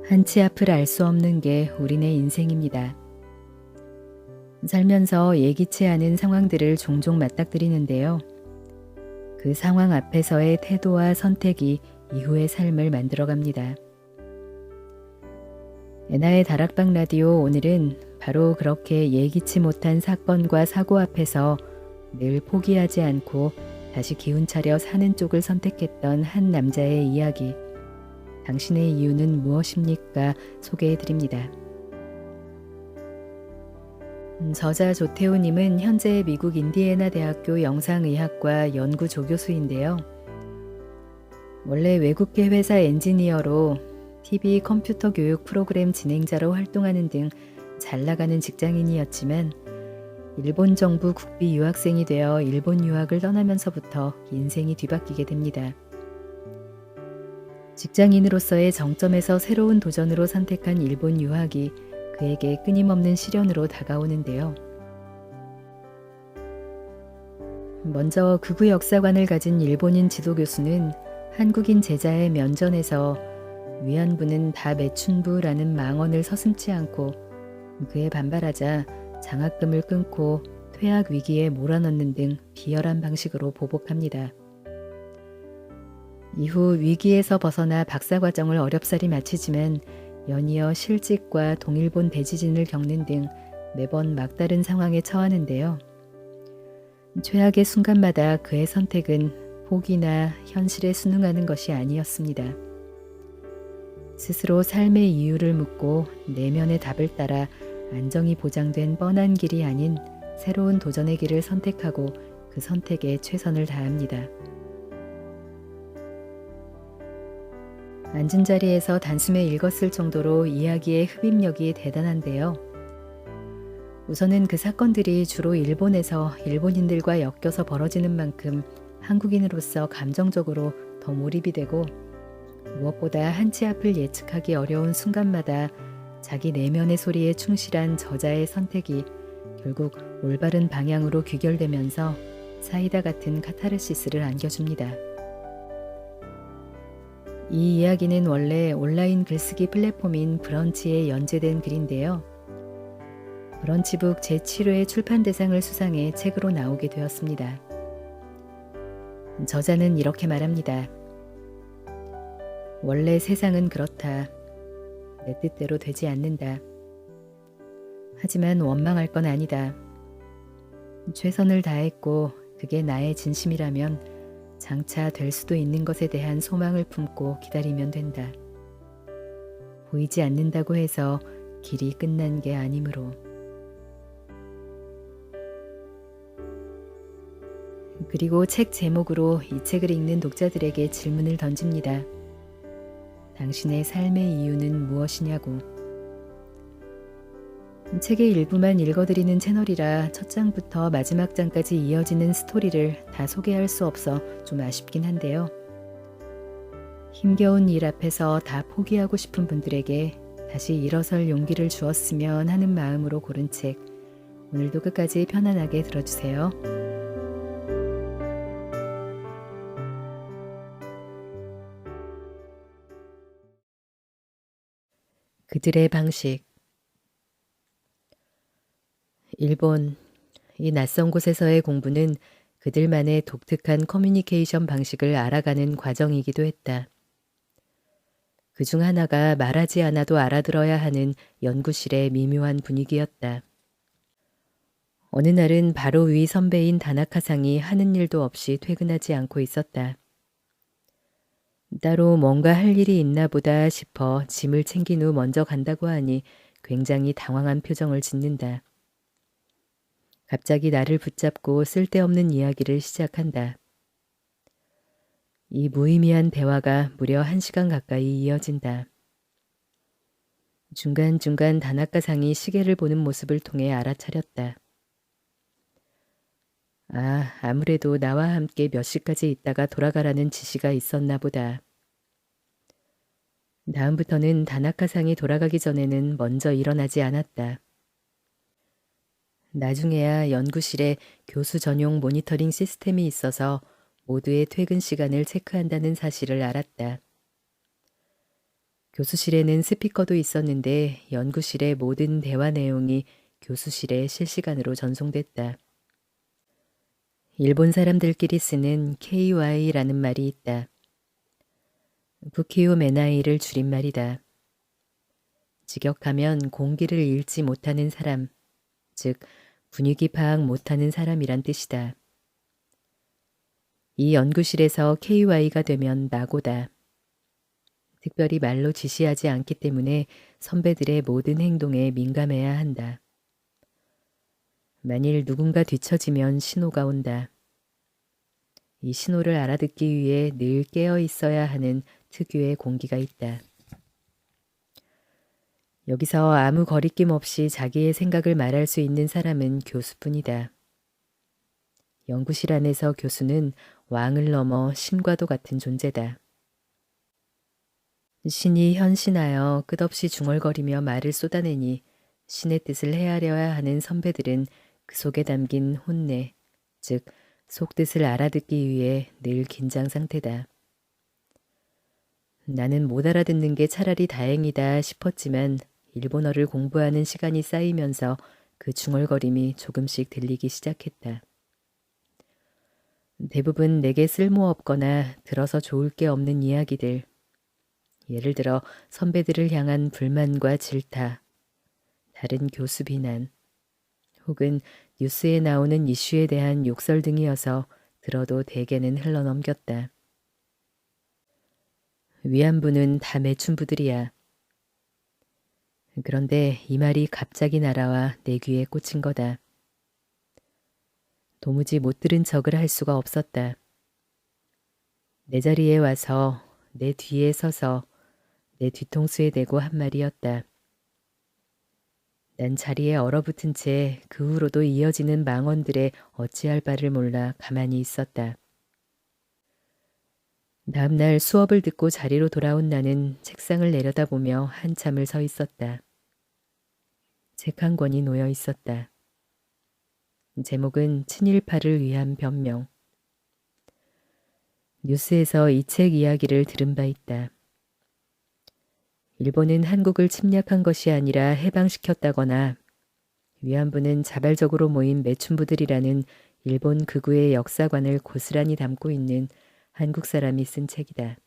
한치 앞을 알 수 없는 게 우리네 인생입니다. 살면서 예기치 않은 상황들을 종종 맞닥뜨리는데요. 그 상황 앞에서의 태도와 선택이 이후의 삶을 만들어갑니다. 에나의 다락방 라디오, 오늘은 바로 그렇게 예기치 못한 사건과 사고 앞에서 늘 포기하지 않고 다시 기운차려 사는 쪽을 선택했던 한 남자의 이야기, 당신의 이유는 무엇입니까? 소개해드립니다. 저자 조태우님은 현재 미국 인디애나 대학교 영상의학과 연구 조교수인데요. 원래 외국계 회사 엔지니어로 TV 컴퓨터 교육 프로그램 진행자로 활동하는 등 잘 나가는 직장인이었지만 일본 정부 국비 유학생이 되어 일본 유학을 떠나면서부터 인생이 뒤바뀌게 됩니다. 직장인으로서의 정점에서 새로운 도전으로 선택한 일본 유학이 그에게 끊임없는 시련으로 다가오는데요. 먼저 극우 역사관을 가진 일본인 지도교수는 한국인 제자의 면전에서 위안부는 다 매춘부라는 망언을 서슴지 않고 그에 반발하자 장학금을 끊고 퇴학 위기에 몰아넣는 등 비열한 방식으로 보복합니다. 이후 위기에서 벗어나 박사과정을 어렵사리 마치지만 연이어 실직과 동일본 대지진을 겪는 등 매번 막다른 상황에 처하는데요. 최악의 순간마다 그의 선택은 포기나 현실에 순응하는 것이 아니었습니다. 스스로 삶의 이유를 묻고 내면의 답을 따라 안정이 보장된 뻔한 길이 아닌 새로운 도전의 길을 선택하고 그 선택에 최선을 다합니다. 앉은 자리에서 단숨에 읽었을 정도로 이야기의 흡입력이 대단한데요. 우선은 그 사건들이 주로 일본에서 일본인들과 엮여서 벌어지는 만큼 한국인으로서 감정적으로 더 몰입이 되고, 무엇보다 한치 앞을 예측하기 어려운 순간마다 자기 내면의 소리에 충실한 저자의 선택이 결국 올바른 방향으로 귀결되면서 사이다 같은 카타르시스를 안겨줍니다. 이 이야기는 원래 온라인 글쓰기 플랫폼인 브런치에 연재된 글인데요. 브런치북 제7회 출판 대상을 수상해 책으로 나오게 되었습니다. 저자는 이렇게 말합니다. 원래 세상은 그렇다. 내 뜻대로 되지 않는다. 하지만 원망할 건 아니다. 최선을 다했고 그게 나의 진심이라면 장차 될 수도 있는 것에 대한 소망을 품고 기다리면 된다. 보이지 않는다고 해서 길이 끝난 게 아니므로. 그리고 책 제목으로 이 책을 읽는 독자들에게 질문을 던집니다. 당신의 삶의 이유는 무엇이냐고. 책의 일부만 읽어드리는 채널이라 첫 장부터 마지막 장까지 이어지는 스토리를 다 소개할 수 없어 좀 아쉽긴 한데요. 힘겨운 일 앞에서 다 포기하고 싶은 분들에게 다시 일어설 용기를 주었으면 하는 마음으로 고른 책, 오늘도 끝까지 편안하게 들어주세요. 그들의 방식. 일본, 이 낯선 곳에서의 공부는 그들만의 독특한 커뮤니케이션 방식을 알아가는 과정이기도 했다. 그중 하나가 말하지 않아도 알아들어야 하는 연구실의 미묘한 분위기였다. 어느 날은 바로 위 선배인 다나카상이 하는 일도 없이 퇴근하지 않고 있었다. 따로 뭔가 할 일이 있나 보다 싶어 짐을 챙긴 후 먼저 간다고 하니 굉장히 당황한 표정을 짓는다. 갑자기 나를 붙잡고 쓸데없는 이야기를 시작한다. 이 무의미한 대화가 무려 1시간 가까이 이어진다. 중간중간 다나카상이 시계를 보는 모습을 통해 알아차렸다. 아, 아무래도 나와 함께 몇 시까지 있다가 돌아가라는 지시가 있었나 보다. 다음부터는 다나카상이 돌아가기 전에는 먼저 일어나지 않았다. 나중에야 연구실에 교수 전용 모니터링 시스템이 있어서 모두의 퇴근 시간을 체크한다는 사실을 알았다. 교수실에는 스피커도 있었는데 연구실의 모든 대화 내용이 교수실에 실시간으로 전송됐다. 일본 사람들끼리 쓰는 KY라는 말이 있다. 부키오 메나이를 줄임말이다. 직역하면 공기를 읽지 못하는 사람, 즉 분위기 파악 못하는 사람이란 뜻이다. 이 연구실에서 KY가 되면 나고다. 특별히 말로 지시하지 않기 때문에 선배들의 모든 행동에 민감해야 한다. 만일 누군가 뒤처지면 신호가 온다. 이 신호를 알아듣기 위해 늘 깨어 있어야 하는 특유의 공기가 있다. 여기서 아무 거리낌 없이 자기의 생각을 말할 수 있는 사람은 교수뿐이다. 연구실 안에서 교수는 왕을 넘어 신과도 같은 존재다. 신이 현신하여 끝없이 중얼거리며 말을 쏟아내니 신의 뜻을 헤아려야 하는 선배들은 그 속에 담긴 혼내, 즉 속뜻을 알아듣기 위해 늘 긴장 상태다. 나는 못 알아듣는 게 차라리 다행이다 싶었지만 일본어를 공부하는 시간이 쌓이면서 그 중얼거림이 조금씩 들리기 시작했다. 대부분 내게 쓸모없거나 들어서 좋을 게 없는 이야기들, 예를 들어 선배들을 향한 불만과 질타, 다른 교수 비난, 혹은 뉴스에 나오는 이슈에 대한 욕설 등이어서 들어도 대개는 흘러넘겼다. 위안부는 다 매춘부들이야. 그런데 이 말이 갑자기 날아와 내 귀에 꽂힌 거다. 도무지 못 들은 척을 할 수가 없었다. 내 자리에 와서 내 뒤에 서서 내 뒤통수에 대고 한 말이었다. 난 자리에 얼어붙은 채 그 후로도 이어지는 망언들에 어찌할 바를 몰라 가만히 있었다. 다음 날 수업을 듣고 자리로 돌아온 나는 책상을 내려다보며 한참을 서 있었다. 책 한 권이 놓여 있었다. 제목은 친일파를 위한 변명. 뉴스에서 이 책 이야기를 들은 바 있다. 일본은 한국을 침략한 것이 아니라 해방시켰다거나 위안부는 자발적으로 모인 매춘부들이라는 일본 극우의 역사관을 고스란히 담고 있는 한국 사람이 쓴 책이다.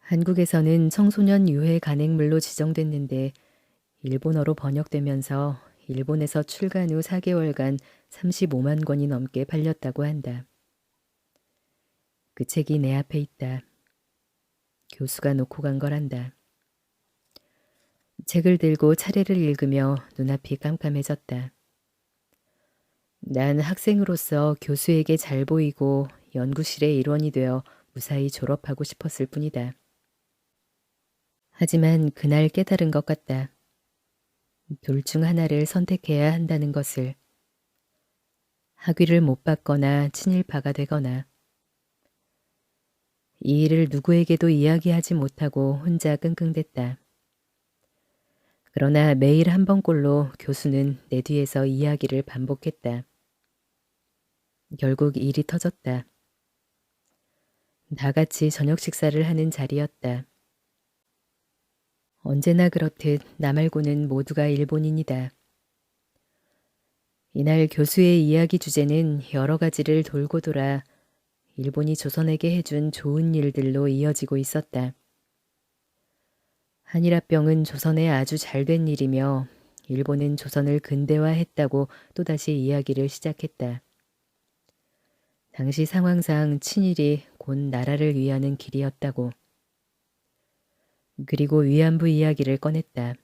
한국에서는 청소년 유해 간행물로 지정됐는데 일본어로 번역되면서 일본에서 출간 후 4개월간 35만 권이 넘게 팔렸다고 한다. 그 책이 내 앞에 있다. 교수가 놓고 간 거란다. 책을 들고 차례를 읽으며 눈앞이 깜깜해졌다. 난 학생으로서 교수에게 잘 보이고 연구실의 일원이 되어 무사히 졸업하고 싶었을 뿐이다. 하지만 그날 깨달은 것 같다. 둘 중 하나를 선택해야 한다는 것을. 학위를 못 받거나 친일파가 되거나. 이 일을 누구에게도 이야기하지 못하고 혼자 끙끙댔다. 그러나 매일 한 번꼴로 교수는 내 뒤에서 이야기를 반복했다. 결국 일이 터졌다. 다 같이 저녁 식사를 하는 자리였다. 언제나 그렇듯 나 말고는 모두가 일본인이다. 이날 교수의 이야기 주제는 여러 가지를 돌고 돌아 일본이 조선에게 해준 좋은 일들로 이어지고 있었다. 한일합병은 조선에 아주 잘된 일이며 일본은 조선을 근대화했다고 또다시 이야기를 시작했다. 당시 상황상 친일이 곧 나라를 위하는 길이었다고. 그리고 위안부 이야기를 꺼냈다.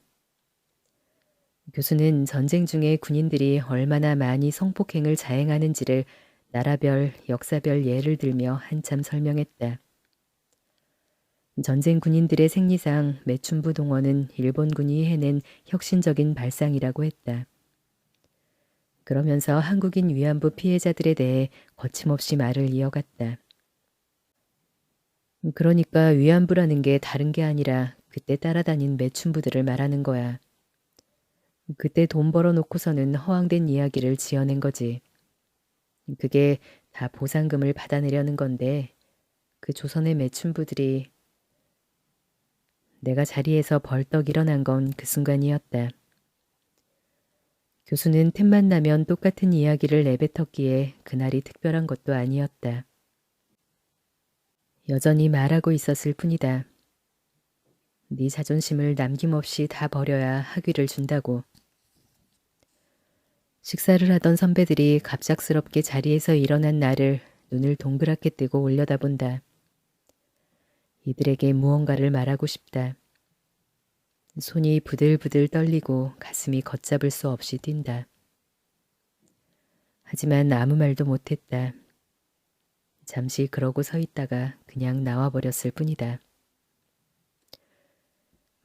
교수는 전쟁 중에 군인들이 얼마나 많이 성폭행을 자행하는지를 나라별, 역사별 예를 들며 한참 설명했다. 전쟁 군인들의 생리상 매춘부 동원은 일본군이 해낸 혁신적인 발상이라고 했다. 그러면서 한국인 위안부 피해자들에 대해 거침없이 말을 이어갔다. 그러니까 위안부라는 게 다른 게 아니라 그때 따라다닌 매춘부들을 말하는 거야. 그때 돈 벌어놓고서는 허황된 이야기를 지어낸 거지. 그게 다 보상금을 받아내려는 건데 그 조선의 매춘부들이 내가 자리에서 벌떡 일어난 건 그 순간이었다. 교수는 틈만 나면 똑같은 이야기를 내뱉었기에 그날이 특별한 것도 아니었다. 여전히 말하고 있었을 뿐이다. 네 자존심을 남김없이 다 버려야 학위를 준다고. 식사를 하던 선배들이 갑작스럽게 자리에서 일어난 나를 눈을 동그랗게 뜨고 올려다본다. 이들에게 무언가를 말하고 싶다. 손이 부들부들 떨리고 가슴이 걷잡을 수 없이 뛴다. 하지만 아무 말도 못했다. 잠시 그러고 서 있다가 그냥 나와버렸을 뿐이다.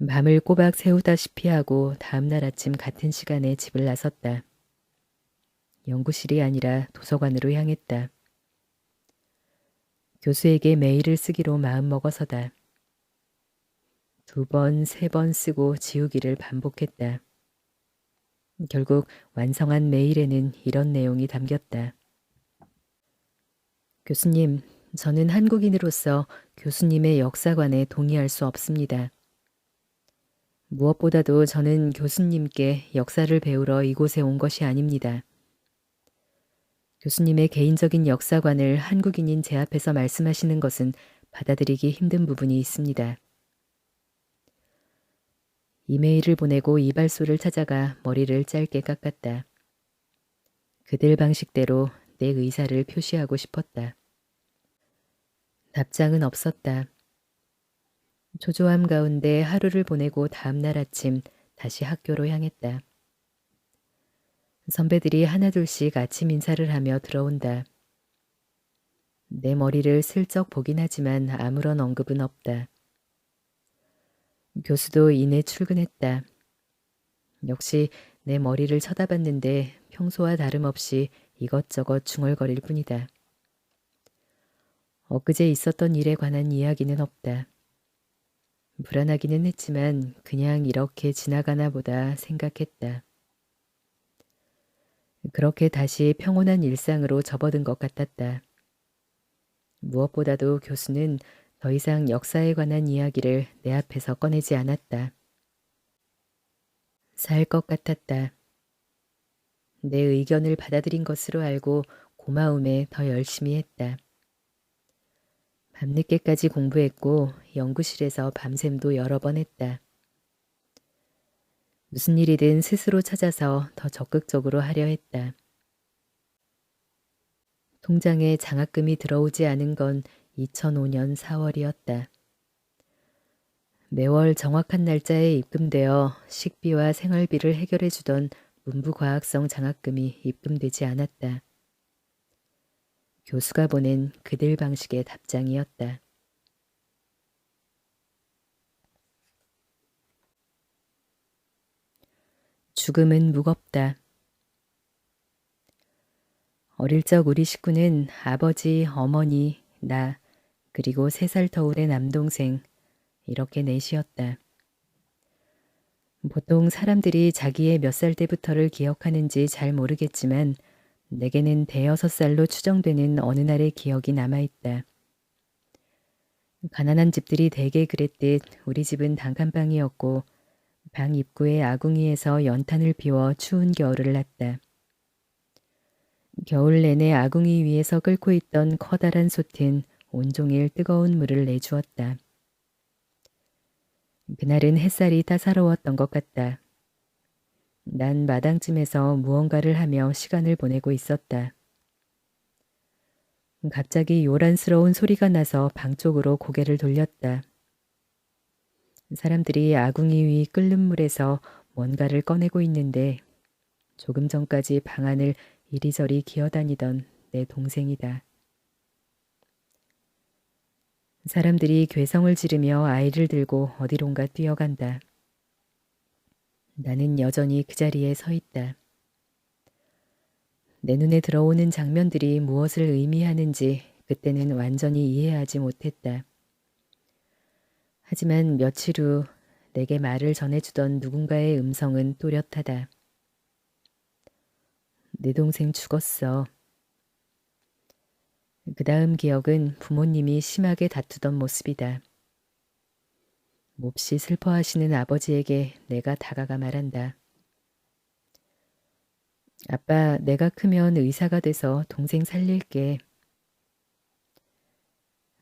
밤을 꼬박 새우다시피 하고 다음날 아침 같은 시간에 집을 나섰다. 연구실이 아니라 도서관으로 향했다. 교수에게 메일을 쓰기로 마음먹어서다. 2번, 3번 쓰고 지우기를 반복했다. 결국 완성한 메일에는 이런 내용이 담겼다. 교수님, 저는 한국인으로서 교수님의 역사관에 동의할 수 없습니다. 무엇보다도 저는 교수님께 역사를 배우러 이곳에 온 것이 아닙니다. 교수님의 개인적인 역사관을 한국인인 제 앞에서 말씀하시는 것은 받아들이기 힘든 부분이 있습니다. 이메일을 보내고 이발소를 찾아가 머리를 짧게 깎았다. 그들 방식대로 내 의사를 표시하고 싶었다. 답장은 없었다. 초조함 가운데 하루를 보내고 다음날 아침 다시 학교로 향했다. 선배들이 하나둘씩 아침 인사를 하며 들어온다. 내 머리를 슬쩍 보긴 하지만 아무런 언급은 없다. 교수도 이내 출근했다. 역시 내 머리를 쳐다봤는데 평소와 다름없이 이것저것 중얼거릴 뿐이다. 엊그제 있었던 일에 관한 이야기는 없다. 불안하기는 했지만 그냥 이렇게 지나가나 보다 생각했다. 그렇게 다시 평온한 일상으로 접어든 것 같았다. 무엇보다도 교수는 더 이상 역사에 관한 이야기를 내 앞에서 꺼내지 않았다. 살 것 같았다. 내 의견을 받아들인 것으로 알고 고마움에 더 열심히 했다. 밤늦게까지 공부했고 연구실에서 밤샘도 여러 번 했다. 무슨 일이든 스스로 찾아서 더 적극적으로 하려 했다. 통장에 장학금이 들어오지 않은 건 2005년 4월이었다. 매월 정확한 날짜에 입금되어 식비와 생활비를 해결해 주던 문부과학성 장학금이 입금되지 않았다. 교수가 보낸 그들 방식의 답장이었다. 죽음은 무겁다. 어릴 적 우리 식구는 아버지, 어머니, 나, 그리고 3살 터울의 남동생, 이렇게 넷이었다. 보통 사람들이 자기의 몇 살 때부터를 기억하는지 잘 모르겠지만 내게는 5살로 추정되는 어느 날의 기억이 남아있다. 가난한 집들이 대개 그랬듯 우리 집은 단칸방이었고 방 입구에 아궁이에서 연탄을 피워 추운 겨울을 났다. 겨울 내내 아궁이 위에서 끓고 있던 커다란 솥은 온종일 뜨거운 물을 내주었다. 그날은 햇살이 따사로웠던 것 같다. 난 마당쯤에서 무언가를 하며 시간을 보내고 있었다. 갑자기 요란스러운 소리가 나서 방 쪽으로 고개를 돌렸다. 사람들이 아궁이 위 끓는 물에서 뭔가를 꺼내고 있는데 조금 전까지 방 안을 이리저리 기어다니던 내 동생이다. 사람들이 괴성을 지르며 아이를 들고 어디론가 뛰어간다. 나는 여전히 그 자리에 서 있다. 내 눈에 들어오는 장면들이 무엇을 의미하는지 그때는 완전히 이해하지 못했다. 하지만 며칠 후 내게 말을 전해주던 누군가의 음성은 또렷하다. 내 동생 죽었어. 그 다음 기억은 부모님이 심하게 다투던 모습이다. 몹시 슬퍼하시는 아버지에게 내가 다가가 말한다. 아빠, 내가 크면 의사가 돼서 동생 살릴게.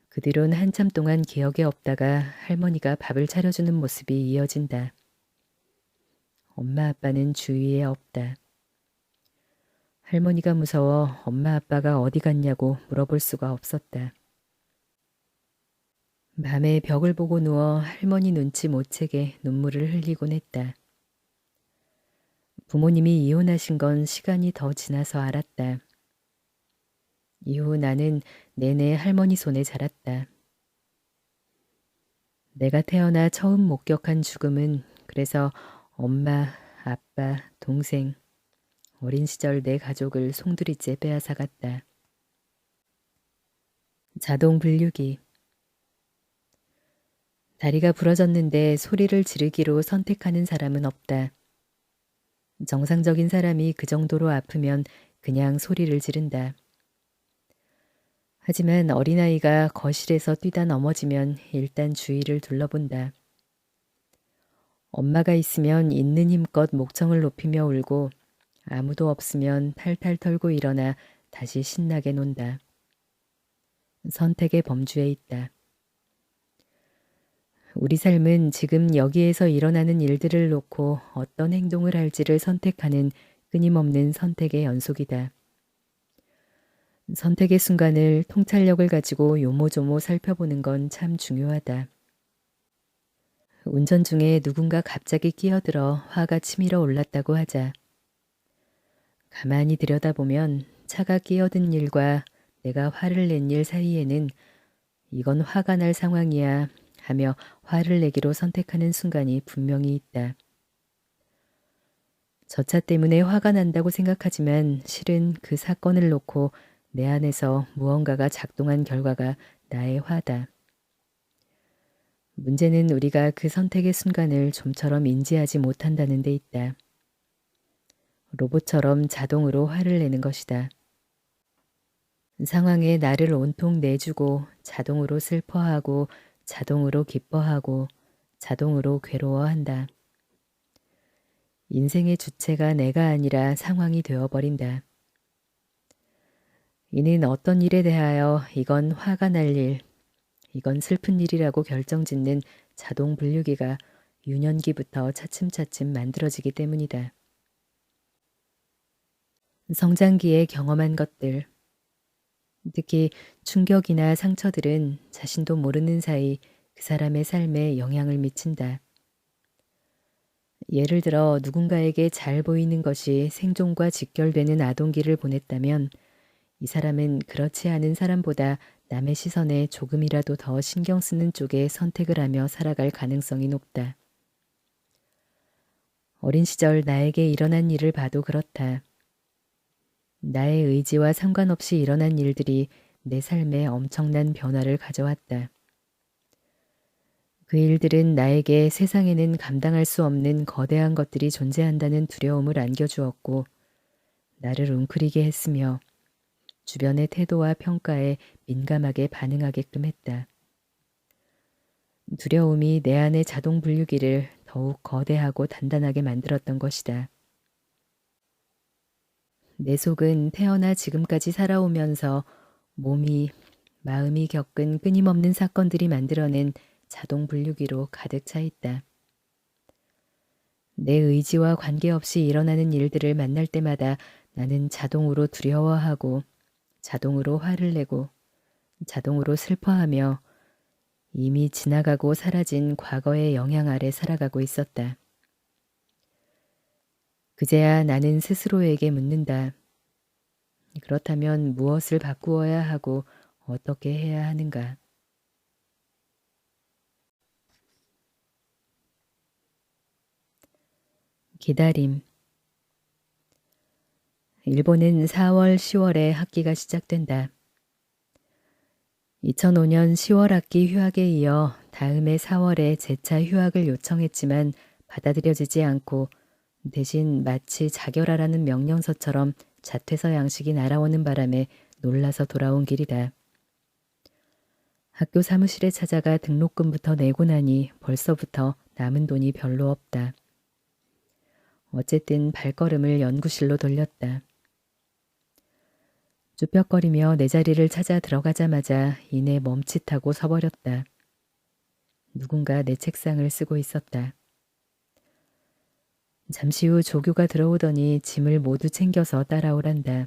그 뒤론 한참 동안 기억에 없다가 할머니가 밥을 차려주는 모습이 이어진다. 엄마 아빠는 주위에 없다. 할머니가 무서워 엄마 아빠가 어디 갔냐고 물어볼 수가 없었다. 밤에 벽을 보고 누워 할머니 눈치 못 채게 눈물을 흘리곤 했다. 부모님이 이혼하신 건 시간이 더 지나서 알았다. 이후 나는 내내 할머니 손에 자랐다. 내가 태어나 처음 목격한 죽음은 그래서 엄마, 아빠, 동생, 어린 시절 내 가족을 송두리째 빼앗아갔다. 자동 분류기. 다리가 부러졌는데 소리를 지르기로 선택하는 사람은 없다. 정상적인 사람이 그 정도로 아프면 그냥 소리를 지른다. 하지만 어린아이가 거실에서 뛰다 넘어지면 일단 주위를 둘러본다. 엄마가 있으면 있는 힘껏 목청을 높이며 울고 아무도 없으면 탈탈 털고 일어나 다시 신나게 논다. 선택의 범주에 있다. 우리 삶은 지금 여기에서 일어나는 일들을 놓고 어떤 행동을 할지를 선택하는 끊임없는 선택의 연속이다. 선택의 순간을 통찰력을 가지고 요모조모 살펴보는 건 참 중요하다. 운전 중에 누군가 갑자기 끼어들어 화가 치밀어 올랐다고 하자. 가만히 들여다보면 차가 끼어든 일과 내가 화를 낸 일 사이에는 이건 화가 날 상황이야 하며 화를 내기로 선택하는 순간이 분명히 있다. 저 차 때문에 화가 난다고 생각하지만 실은 그 사건을 놓고 내 안에서 무언가가 작동한 결과가 나의 화다. 문제는 우리가 그 선택의 순간을 좀처럼 인지하지 못한다는 데 있다. 로봇처럼 자동으로 화를 내는 것이다. 상황에 나를 온통 내주고 자동으로 슬퍼하고 자동으로 기뻐하고 자동으로 괴로워한다. 인생의 주체가 내가 아니라 상황이 되어버린다. 이는 어떤 일에 대하여 이건 화가 날 일, 이건 슬픈 일이라고 결정짓는 자동 분류기가 유년기부터 차츰차츰 만들어지기 때문이다. 성장기에 경험한 것들, 특히 충격이나 상처들은 자신도 모르는 사이 그 사람의 삶에 영향을 미친다. 예를 들어 누군가에게 잘 보이는 것이 생존과 직결되는 아동기를 보냈다면 이 사람은 그렇지 않은 사람보다 남의 시선에 조금이라도 더 신경 쓰는 쪽에 선택을 하며 살아갈 가능성이 높다. 어린 시절 나에게 일어난 일을 봐도 그렇다. 나의 의지와 상관없이 일어난 일들이 내 삶에 엄청난 변화를 가져왔다. 그 일들은 나에게 세상에는 감당할 수 없는 거대한 것들이 존재한다는 두려움을 안겨주었고 나를 웅크리게 했으며 주변의 태도와 평가에 민감하게 반응하게끔 했다. 두려움이 내 안의 자동 분류기를 더욱 거대하고 단단하게 만들었던 것이다. 내 속은 태어나 지금까지 살아오면서 몸이, 마음이 겪은 끊임없는 사건들이 만들어낸 자동 분류기로 가득 차 있다. 내 의지와 관계없이 일어나는 일들을 만날 때마다 나는 자동으로 두려워하고 자동으로 화를 내고 자동으로 슬퍼하며 이미 지나가고 사라진 과거의 영향 아래 살아가고 있었다. 그제야 나는 스스로에게 묻는다. 그렇다면 무엇을 바꾸어야 하고 어떻게 해야 하는가? 기다림. 일본은 4월, 10월에 학기가 시작된다. 2005년 10월 학기 휴학에 이어 다음해 4월에 재차 휴학을 요청했지만 받아들여지지 않고 대신 마치 자결하라는 명령서처럼 자퇴서 양식이 날아오는 바람에 놀라서 돌아온 길이다. 학교 사무실에 찾아가 등록금부터 내고 나니 벌써부터 남은 돈이 별로 없다. 어쨌든 발걸음을 연구실로 돌렸다. 쭈뼛거리며 내 자리를 찾아 들어가자마자 이내 멈칫하고 서버렸다. 누군가 내 책상을 쓰고 있었다. 잠시 후 조교가 들어오더니 짐을 모두 챙겨서 따라오란다.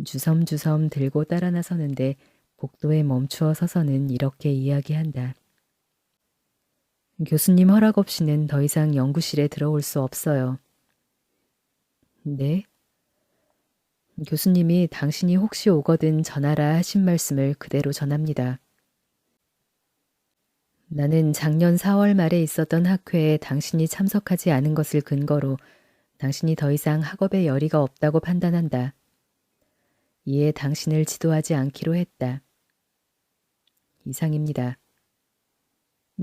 주섬주섬 들고 따라 나서는데 복도에 멈추어 서서는 이렇게 이야기한다. 교수님 허락 없이는 더 이상 연구실에 들어올 수 없어요. 네? 교수님이 당신이 혹시 오거든 전하라 하신 말씀을 그대로 전합니다. 나는 작년 4월 말에 있었던 학회에 당신이 참석하지 않은 것을 근거로 당신이 더 이상 학업에 열의가 없다고 판단한다. 이에 당신을 지도하지 않기로 했다. 이상입니다.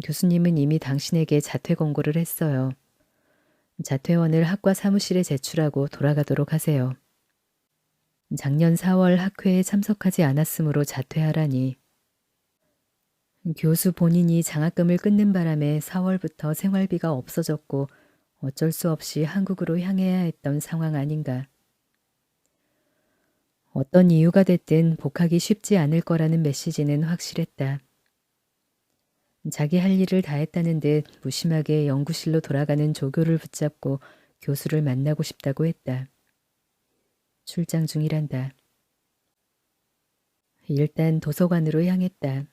교수님은 이미 당신에게 자퇴 권고를 했어요. 자퇴원을 학과 사무실에 제출하고 돌아가도록 하세요. 작년 4월 학회에 참석하지 않았으므로 자퇴하라니. 교수 본인이 장학금을 끊는 바람에 4월부터 생활비가 없어졌고 어쩔 수 없이 한국으로 향해야 했던 상황 아닌가. 어떤 이유가 됐든 복학이 쉽지 않을 거라는 메시지는 확실했다. 자기 할 일을 다 했다는 듯 무심하게 연구실로 돌아가는 조교를 붙잡고 교수를 만나고 싶다고 했다. 출장 중이란다. 일단 도서관으로 향했다.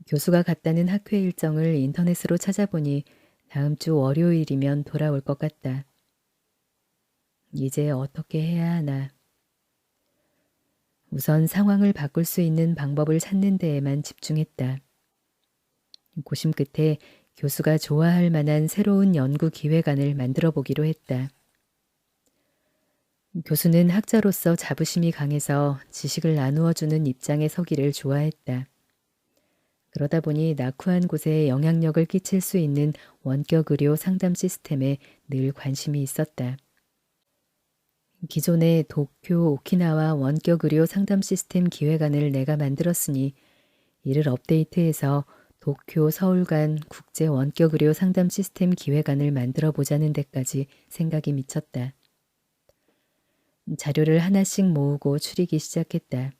교수가 갔다는 학회 일정을 인터넷으로 찾아보니 다음 주 월요일이면 돌아올 것 같다. 이제 어떻게 해야 하나. 우선 상황을 바꿀 수 있는 방법을 찾는 데에만 집중했다. 고심 끝에 교수가 좋아할 만한 새로운 연구 기획안을 만들어 보기로 했다. 교수는 학자로서 자부심이 강해서 지식을 나누어주는 입장에 서기를 좋아했다. 그러다 보니 낙후한 곳에 영향력을 끼칠 수 있는 원격 의료 상담 시스템에 늘 관심이 있었다. 기존의 도쿄, 오키나와 원격 의료 상담 시스템 기획안을 내가 만들었으니 이를 업데이트해서 도쿄, 서울 간 국제 원격 의료 상담 시스템 기획안을 만들어 보자는 데까지 생각이 미쳤다. 자료를 하나씩 모으고 추리기 시작했다.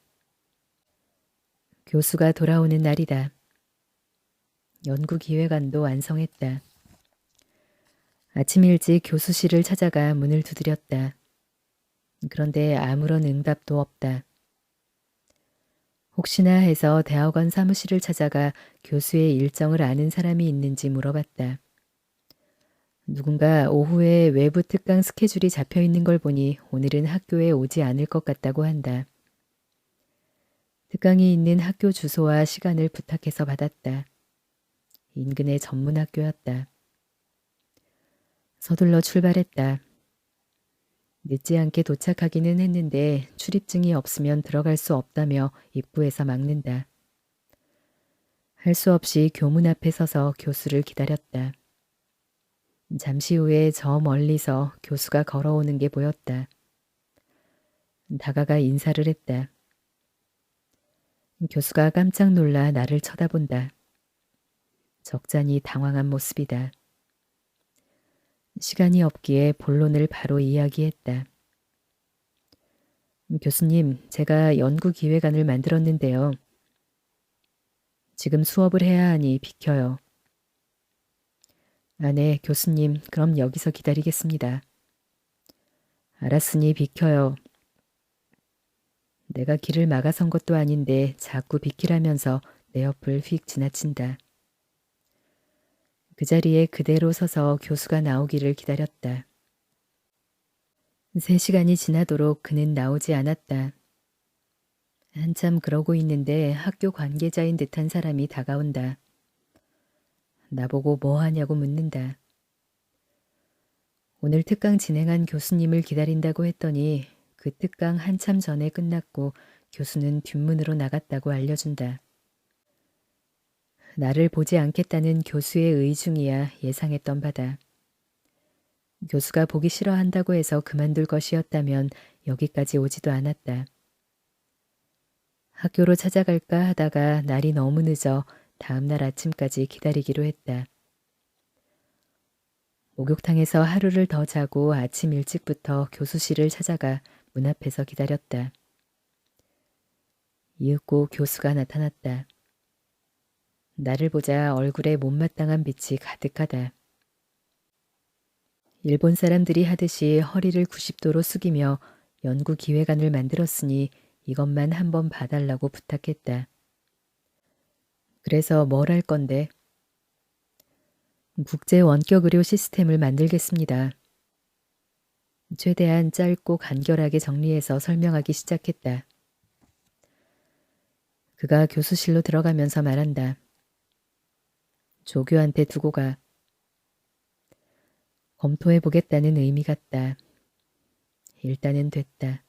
교수가 돌아오는 날이다. 연구 기획안도 완성했다. 아침 일찍 교수실을 찾아가 문을 두드렸다. 그런데 아무런 응답도 없다. 혹시나 해서 대학원 사무실을 찾아가 교수의 일정을 아는 사람이 있는지 물어봤다. 누군가 오후에 외부 특강 스케줄이 잡혀 있는 걸 보니 오늘은 학교에 오지 않을 것 같다고 한다. 특강이 있는 학교 주소와 시간을 부탁해서 받았다. 인근의 전문 학교였다. 서둘러 출발했다. 늦지 않게 도착하기는 했는데 출입증이 없으면 들어갈 수 없다며 입구에서 막는다. 할 수 없이 교문 앞에 서서 교수를 기다렸다. 잠시 후에 저 멀리서 교수가 걸어오는 게 보였다. 다가가 인사를 했다. 교수가 깜짝 놀라 나를 쳐다본다. 적잖이 당황한 모습이다. 시간이 없기에 본론을 바로 이야기했다. 교수님, 제가 연구 기획안을 만들었는데요. 지금 수업을 해야 하니 비켜요. 아, 네, 교수님, 그럼 여기서 기다리겠습니다. 알았으니 비켜요. 내가 길을 막아선 것도 아닌데 자꾸 비키라면서 내 옆을 휙 지나친다. 그 자리에 그대로 서서 교수가 나오기를 기다렸다. 3시간이 지나도록 그는 나오지 않았다. 한참 그러고 있는데 학교 관계자인 듯한 사람이 다가온다. 나보고 뭐 하냐고 묻는다. 오늘 특강 진행한 교수님을 기다린다고 했더니 그 특강 한참 전에 끝났고 교수는 뒷문으로 나갔다고 알려준다. 나를 보지 않겠다는 교수의 의중이야 예상했던 바다. 교수가 보기 싫어한다고 해서 그만둘 것이었다면 여기까지 오지도 않았다. 학교로 찾아갈까 하다가 날이 너무 늦어 다음 날 아침까지 기다리기로 했다. 목욕탕에서 하루를 더 자고 아침 일찍부터 교수실을 찾아가 문 앞에서 기다렸다. 이윽고 교수가 나타났다. 나를 보자 얼굴에 못마땅한 빛이 가득하다. 일본 사람들이 하듯이 허리를 90도로 숙이며 연구 기획안을 만들었으니 이것만 한번 봐달라고 부탁했다. 그래서 뭘 할 건데? 국제 원격 의료 시스템을 만들겠습니다. 최대한 짧고 간결하게 정리해서 설명하기 시작했다. 그가 교수실로 들어가면서 말한다. 조교한테 두고 가. 검토해보겠다는 의미 같다. 일단은 됐다.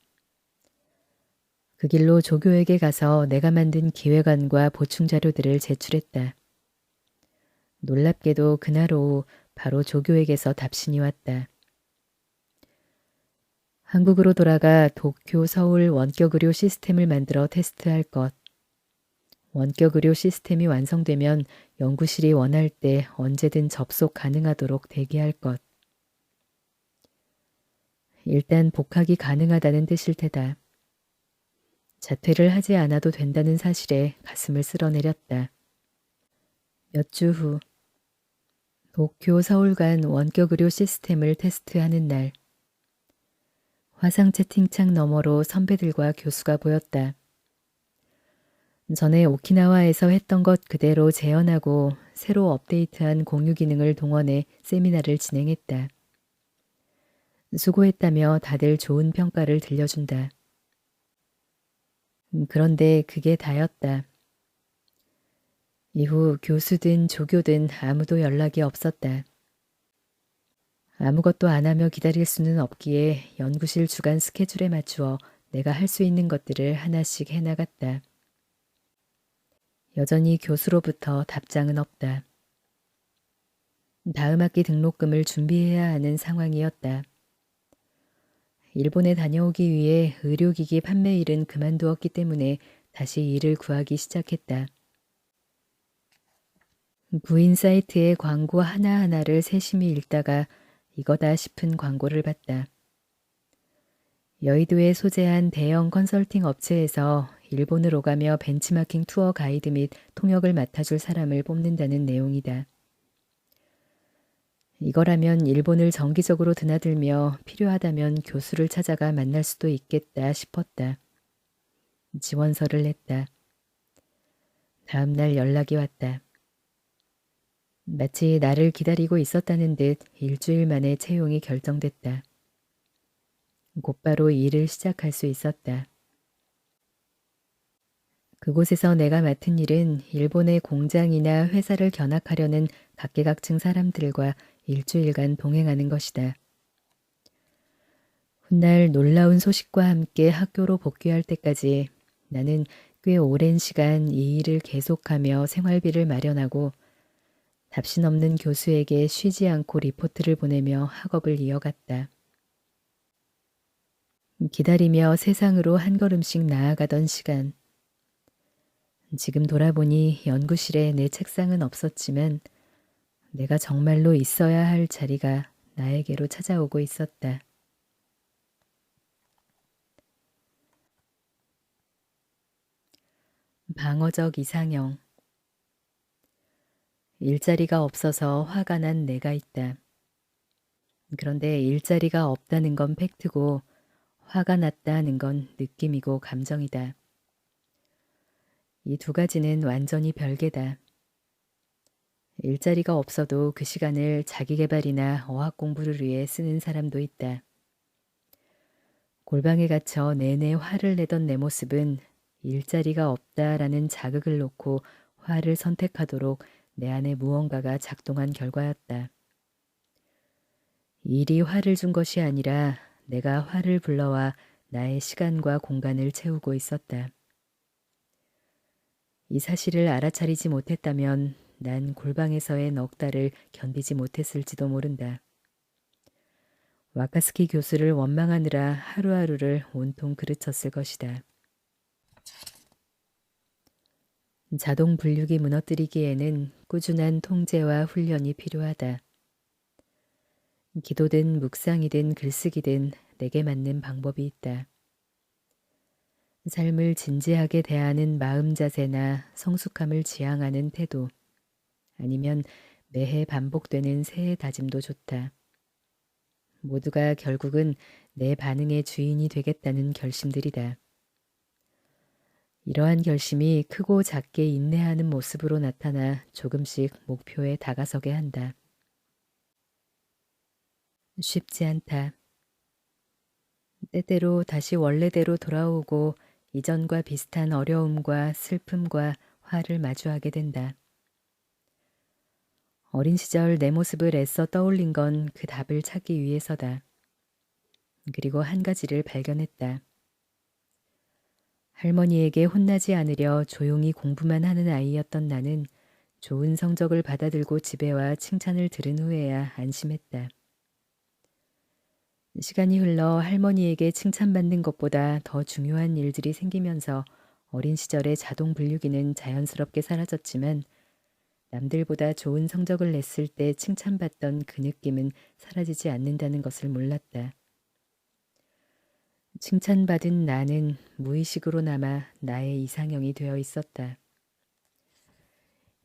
그 길로 조교에게 가서 내가 만든 기획안과 보충 자료들을 제출했다. 놀랍게도 그날 오후 바로 조교에게서 답신이 왔다. 한국으로 돌아가 도쿄, 서울 원격 의료 시스템을 만들어 테스트할 것. 원격 의료 시스템이 완성되면 연구실이 원할 때 언제든 접속 가능하도록 대기할 것. 일단 복학이 가능하다는 뜻일 테다. 자퇴를 하지 않아도 된다는 사실에 가슴을 쓸어내렸다. 몇 주 후, 도쿄, 서울 간 원격 의료 시스템을 테스트하는 날. 화상 채팅창 너머로 선배들과 교수가 보였다. 전에 오키나와에서 했던 것 그대로 재현하고 새로 업데이트한 공유 기능을 동원해 세미나를 진행했다. 수고했다며 다들 좋은 평가를 들려준다. 그런데 그게 다였다. 이후 교수든 조교든 아무도 연락이 없었다. 아무것도 안 하며 기다릴 수는 없기에 연구실 주간 스케줄에 맞추어 내가 할 수 있는 것들을 하나씩 해나갔다. 여전히 교수로부터 답장은 없다. 다음 학기 등록금을 준비해야 하는 상황이었다. 일본에 다녀오기 위해 의료기기 판매 일은 그만두었기 때문에 다시 일을 구하기 시작했다. 구인 사이트의 광고 하나하나를 세심히 읽다가 이거다 싶은 광고를 봤다. 여의도에 소재한 대형 컨설팅 업체에서 일본을 오가며 벤치마킹 투어 가이드 및 통역을 맡아줄 사람을 뽑는다는 내용이다. 이거라면 일본을 정기적으로 드나들며 필요하다면 교수를 찾아가 만날 수도 있겠다 싶었다. 지원서를 냈다. 다음 날 연락이 왔다. 마치 나를 기다리고 있었다는 듯 일주일 만에 채용이 결정됐다. 곧바로 일을 시작할 수 있었다. 그곳에서 내가 맡은 일은 일본의 공장이나 회사를 견학하려는 각계각층 사람들과 일주일간 동행하는 것이다. 훗날 놀라운 소식과 함께 학교로 복귀할 때까지 나는 꽤 오랜 시간 이 일을 계속하며 생활비를 마련하고 답신 없는 교수에게 쉬지 않고 리포트를 보내며 학업을 이어갔다. 기다리며 세상으로 한 걸음씩 나아가던 시간. 지금 돌아보니 연구실에 내 책상은 없었지만 내가 정말로 있어야 할 자리가 나에게로 찾아오고 있었다. 방어적 이상형. 일자리가 없어서 화가 난 내가 있다. 그런데 일자리가 없다는 건 팩트고 화가 났다는 건 느낌이고 감정이다. 이 두 가지는 완전히 별개다. 일자리가 없어도 그 시간을 자기계발이나 어학 공부를 위해 쓰는 사람도 있다. 골방에 갇혀 내내 화를 내던 내 모습은 일자리가 없다라는 자극을 놓고 화를 선택하도록 내 안에 무언가가 작동한 결과였다. 일이 화를 준 것이 아니라 내가 화를 불러와 나의 시간과 공간을 채우고 있었다. 이 사실을 알아차리지 못했다면 난 골방에서의 넉 달을 견디지 못했을지도 모른다. 와카스키 교수를 원망하느라 하루하루를 온통 그르쳤을 것이다. 자동 분류기 무너뜨리기에는 꾸준한 통제와 훈련이 필요하다. 기도든 묵상이든 글쓰기든 내게 맞는 방법이 있다. 삶을 진지하게 대하는 마음 자세나 성숙함을 지향하는 태도, 아니면 매해 반복되는 새해 다짐도 좋다. 모두가 결국은 내 반응의 주인이 되겠다는 결심들이다. 이러한 결심이 크고 작게 인내하는 모습으로 나타나 조금씩 목표에 다가서게 한다. 쉽지 않다. 때때로 다시 원래대로 돌아오고 이전과 비슷한 어려움과 슬픔과 화를 마주하게 된다. 어린 시절 내 모습을 애써 떠올린 건 그 답을 찾기 위해서다. 그리고 한 가지를 발견했다. 할머니에게 혼나지 않으려 조용히 공부만 하는 아이였던 나는 좋은 성적을 받아들고 집에 와 칭찬을 들은 후에야 안심했다. 시간이 흘러 할머니에게 칭찬받는 것보다 더 중요한 일들이 생기면서 어린 시절의 자동 분류기는 자연스럽게 사라졌지만 남들보다 좋은 성적을 냈을 때 칭찬받던 그 느낌은 사라지지 않는다는 것을 몰랐다. 칭찬받은 나는 무의식으로 남아 나의 이상형이 되어 있었다.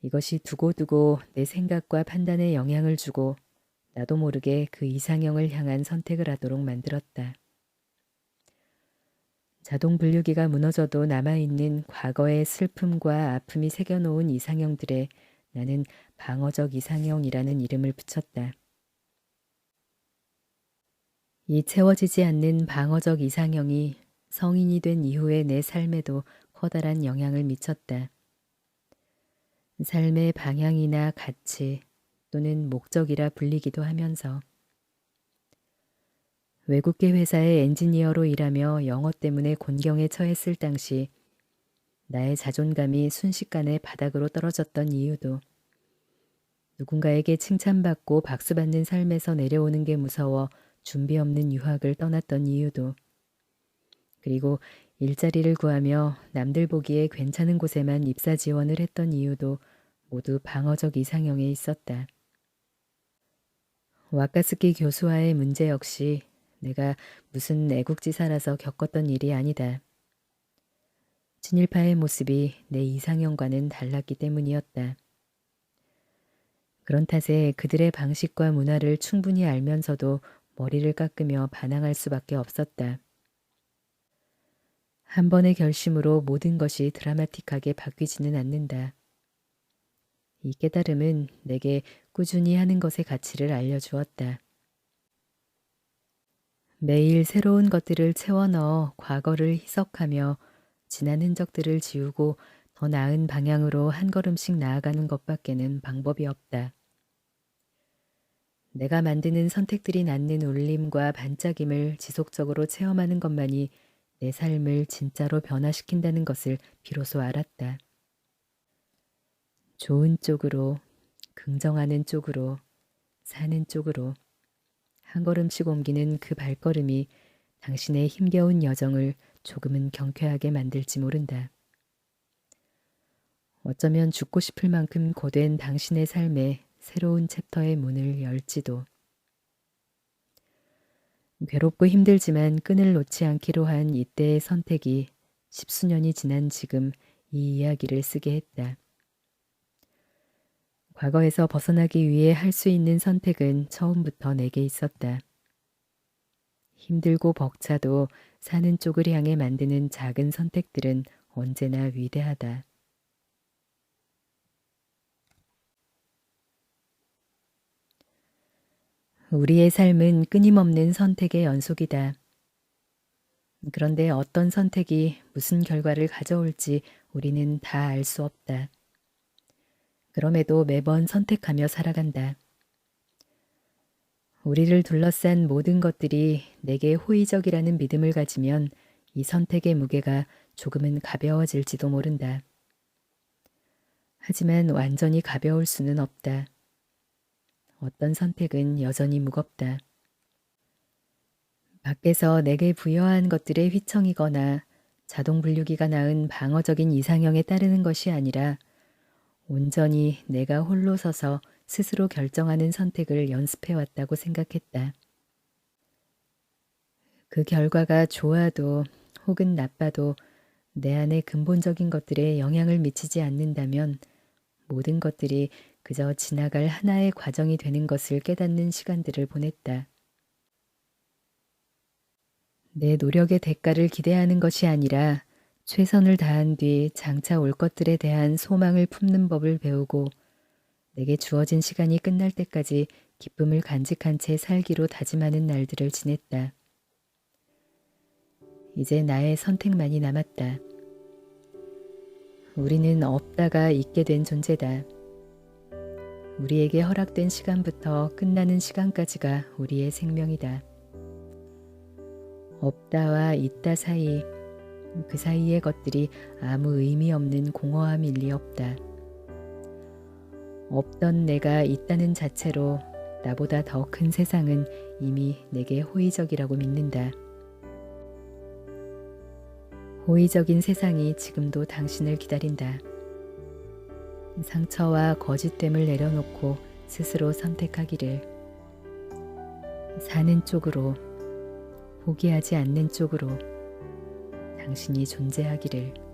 이것이 두고두고 내 생각과 판단에 영향을 주고 나도 모르게 그 이상형을 향한 선택을 하도록 만들었다. 자동 분류기가 무너져도 남아있는 과거의 슬픔과 아픔이 새겨놓은 이상형들에 나는 방어적 이상형이라는 이름을 붙였다. 이 채워지지 않는 방어적 이상형이 성인이 된 이후의 내 삶에도 커다란 영향을 미쳤다. 삶의 방향이나 가치 또는 목적이라 불리기도 하면서 외국계 회사의 엔지니어로 일하며 영어 때문에 곤경에 처했을 당시 나의 자존감이 순식간에 바닥으로 떨어졌던 이유도 누군가에게 칭찬받고 박수받는 삶에서 내려오는 게 무서워 준비 없는 유학을 떠났던 이유도 그리고 일자리를 구하며 남들 보기에 괜찮은 곳에만 입사 지원을 했던 이유도 모두 방어적 이상형에 있었다. 와카스키 교수와의 문제 역시 내가 무슨 애국지사라서 겪었던 일이 아니다. 친일파의 모습이 내 이상형과는 달랐기 때문이었다. 그런 탓에 그들의 방식과 문화를 충분히 알면서도 머리를 깎으며 반항할 수밖에 없었다. 한 번의 결심으로 모든 것이 드라마틱하게 바뀌지는 않는다. 이 깨달음은 내게 꾸준히 하는 것의 가치를 알려주었다. 매일 새로운 것들을 채워 넣어 과거를 희석하며 지난 흔적들을 지우고 더 나은 방향으로 한 걸음씩 나아가는 것밖에는 방법이 없다. 내가 만드는 선택들이 낳는 울림과 반짝임을 지속적으로 체험하는 것만이 내 삶을 진짜로 변화시킨다는 것을 비로소 알았다. 좋은 쪽으로, 긍정하는 쪽으로, 사는 쪽으로 한 걸음씩 옮기는 그 발걸음이 당신의 힘겨운 여정을 조금은 경쾌하게 만들지 모른다. 어쩌면 죽고 싶을 만큼 고된 당신의 삶에 새로운 챕터의 문을 열지도. 괴롭고 힘들지만 끈을 놓지 않기로 한 이때의 선택이 십수년이 지난 지금 이 이야기를 쓰게 했다. 과거에서 벗어나기 위해 할 수 있는 선택은 처음부터 내게 있었다. 힘들고 벅차도 사는 쪽을 향해 만드는 작은 선택들은 언제나 위대하다. 우리의 삶은 끊임없는 선택의 연속이다. 그런데 어떤 선택이 무슨 결과를 가져올지 우리는 다 알 수 없다. 그럼에도 매번 선택하며 살아간다. 우리를 둘러싼 모든 것들이 내게 호의적이라는 믿음을 가지면 이 선택의 무게가 조금은 가벼워질지도 모른다. 하지만 완전히 가벼울 수는 없다. 어떤 선택은 여전히 무겁다. 밖에서 내게 부여한 것들의 휘청이거나 자동 분류기가 낳은 방어적인 이상형에 따르는 것이 아니라 온전히 내가 홀로 서서 스스로 결정하는 선택을 연습해 왔다고 생각했다. 그 결과가 좋아도 혹은 나빠도 내 안의 근본적인 것들에 영향을 미치지 않는다면 모든 것들이 그저 지나갈 하나의 과정이 되는 것을 깨닫는 시간들을 보냈다. 내 노력의 대가를 기대하는 것이 아니라 최선을 다한 뒤 장차 올 것들에 대한 소망을 품는 법을 배우고 내게 주어진 시간이 끝날 때까지 기쁨을 간직한 채 살기로 다짐하는 날들을 지냈다. 이제 나의 선택만이 남았다. 우리는 없다가 있게 된 존재다. 우리에게 허락된 시간부터 끝나는 시간까지가 우리의 생명이다. 없다와 있다 사이, 그 사이의 것들이 아무 의미 없는 공허함일 리 없다. 없던 내가 있다는 자체로 나보다 더 큰 세상은 이미 내게 호의적이라고 믿는다. 호의적인 세상이 지금도 당신을 기다린다. 상처와 거짓됨을 내려놓고 스스로 선택하기를. 사는 쪽으로, 포기하지 않는 쪽으로 당신이 존재하기를.